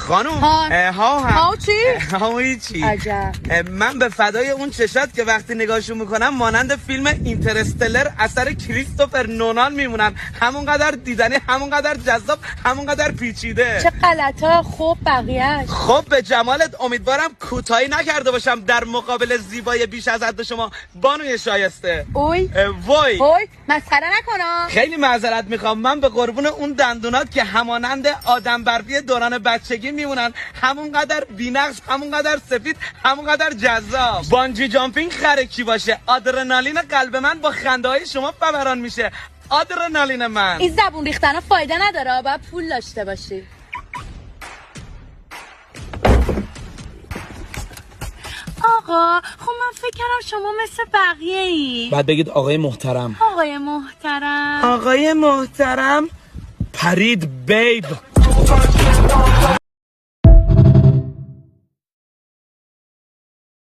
خانوم ها چی؟ عجب. من به فدای اون چشات که وقتی نگاهشون میکنم مانند فیلم اینترستلر اثر کریستوفر نولان میمونن، همونقدر دیدنی، همونقدر جذاب، همونقدر پیچیده. چه غلطا. خب بقیه‌اش؟ خب به جمالت امیدوارم کوتاهی نکرده باشم در مقابل زیبای بیش از حد شما بانوی شایسته. وای مسخره نکنم. خیلی معذرت میخوام، من به قربون اون دندونات که همانند آدم برفی دوران بچگی میمونن، همونقدر بی‌نقص، همونقدر سفید، همونقدر جذاب. بانجی جامپینگ خرکی باشه، آدرنالین قلب من با خنده های شما فوران میشه. آدرنالین من. این زبون ریختن فایده نداره، باید پول داشته باشی. آقا خب من فکر کردم شما مثل بقیه ای. بعد بگید آقای محترم. آقای محترم. آقای محترم پرید بیب.